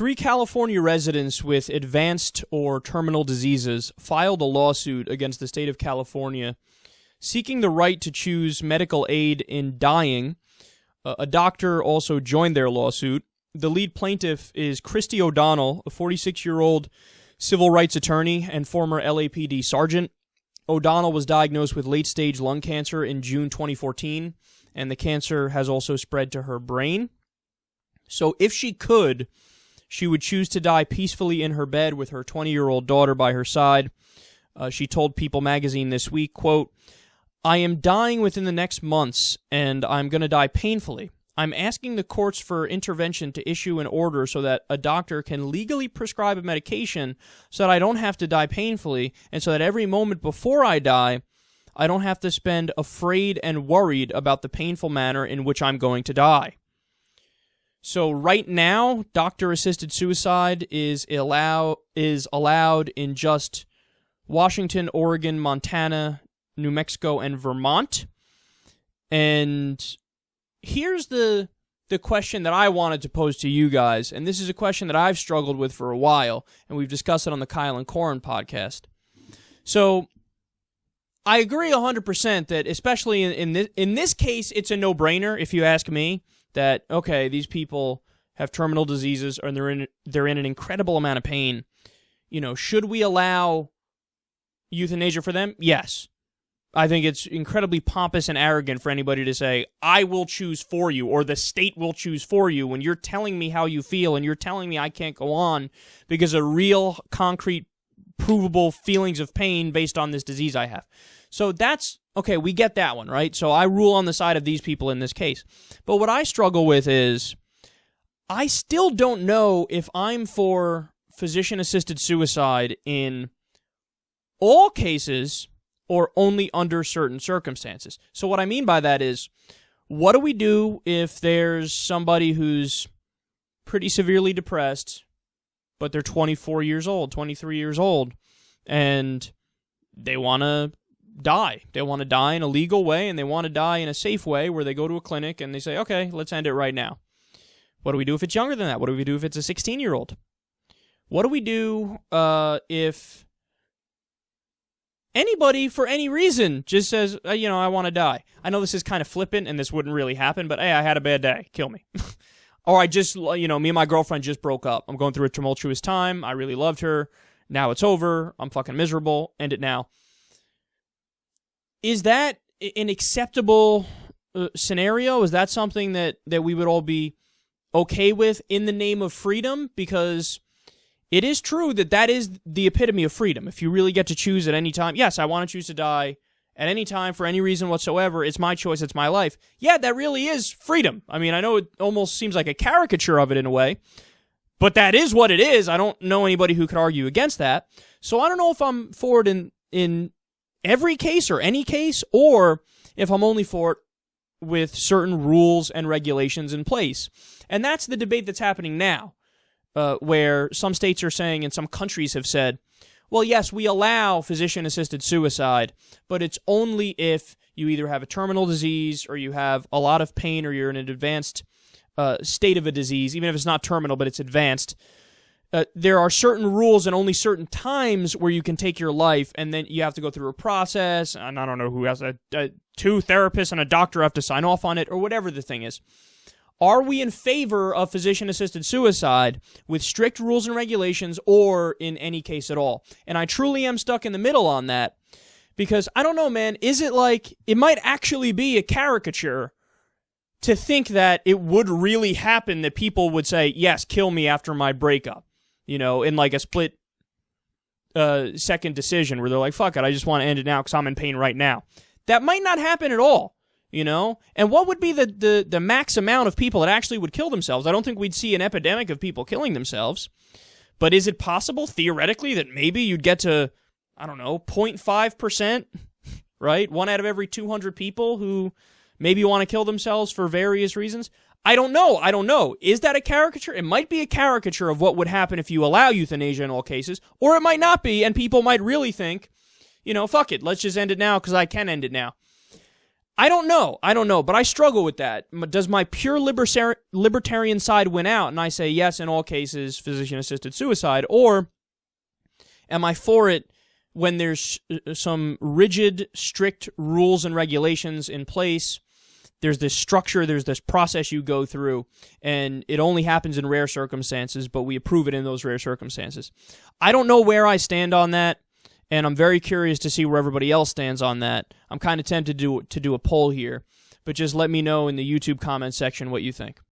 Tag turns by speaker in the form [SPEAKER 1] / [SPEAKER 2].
[SPEAKER 1] 3 California residents with advanced or terminal diseases filed a lawsuit against the state of California seeking the right to choose medical aid in dying. A doctor also joined their lawsuit. The lead plaintiff is Christy O'Donnell, a 46-year-old civil rights attorney and former LAPD sergeant. O'Donnell was diagnosed with late-stage lung cancer in June 2014, and the cancer has also spread to her brain. So if she could, she would choose to die peacefully in her bed with her 20-year-old daughter by her side. She told People magazine this week, quote, "I am dying within the next months, and I'm going to die painfully. I'm asking the courts for intervention to issue an order so that a doctor can legally prescribe a medication so that I don't have to die painfully, and so that every moment before I die, I don't have to spend afraid and worried about the painful manner in which I'm going to die." So right now, doctor-assisted suicide is allowed in just Washington, Oregon, Montana, New Mexico, and Vermont. And here's the question that I wanted to pose to you guys, and this is a question that I've struggled with for a while, and we've discussed it on the Kyle and Corin podcast. So I agree 100% that, especially in this case, it's a no-brainer, if you ask me, that, okay, these people have terminal diseases and they're in an incredible amount of pain. You know, should we allow euthanasia for them? Yes. I think it's incredibly pompous and arrogant for anybody to say, I will choose for you, or the state will choose for you, when you're telling me how you feel and you're telling me I can't go on because of real, concrete, provable feelings of pain based on this disease I have. So that's, okay, we get that one, right? So I rule on the side of these people in this case. But what I struggle with is, I still don't know if I'm for physician-assisted suicide in all cases or only under certain circumstances. So what I mean by that is, what do we do if there's somebody who's pretty severely depressed, but they're 24 years old, 23 years old, and they want to die. They want to die in a legal way, and they want to die in a safe way where they go to a clinic and they say, okay, let's end it right now. What do we do if it's younger than that? What do we do if it's a 16-year-old? What do we do if anybody, for any reason, just says, I want to die? I know this is kind of flippant and this wouldn't really happen, but hey, I had a bad day. Kill me. Or I just, me and my girlfriend just broke up. I'm going through a tumultuous time. I really loved her. Now it's over. I'm fucking miserable. End it now. Is that an acceptable scenario? Is that something that we would all be okay with in the name of freedom? Because it is true that is the epitome of freedom. If you really get to choose at any time, yes, I want to choose to die at any time for any reason whatsoever. It's my choice. It's my life. Yeah, that really is freedom. I mean, I know it almost seems like a caricature of it in a way, but that is what it is. I don't know anybody who could argue against that. So I don't know if I'm for it in every case or any case, or if I'm only for it with certain rules and regulations in place. And that's the debate that's happening now, where some states are saying and some countries have said, well, yes, we allow physician-assisted suicide, but it's only if you either have a terminal disease or you have a lot of pain or you're in an advanced state of a disease, even if it's not terminal, but it's advanced. There are certain rules and only certain times where you can take your life, and then you have to go through a process, and I don't know who has two therapists and a doctor have to sign off on it, or whatever the thing is. Are we in favor of physician-assisted suicide with strict rules and regulations, or in any case at all? And I truly am stuck in the middle on that, because I don't know, man, is it like, it might actually be a caricature to think that it would really happen that people would say, yes, kill me after my breakup. In like a split second decision where they're like, fuck it, I just want to end it now because I'm in pain right now. That might not happen at all, And what would be the max amount of people that actually would kill themselves? I don't think we'd see an epidemic of people killing themselves. But is it possible, theoretically, that maybe you'd get to, 0.5%, right? 1 out of every 200 people who maybe want to kill themselves for various reasons? I don't know. Is that a caricature? It might be a caricature of what would happen if you allow euthanasia in all cases, or it might not be, and people might really think, fuck it, let's just end it now because I can end it now. I don't know, but I struggle with that. Does my pure libertarian side win out, and I say yes in all cases, physician-assisted suicide, or am I for it when there's some rigid, strict rules and regulations in place? There's this structure, there's this process you go through, and it only happens in rare circumstances, but we approve it in those rare circumstances. I don't know where I stand on that, and I'm very curious to see where everybody else stands on that. I'm kind of tempted to do a poll here, but just let me know in the YouTube comment section what you think.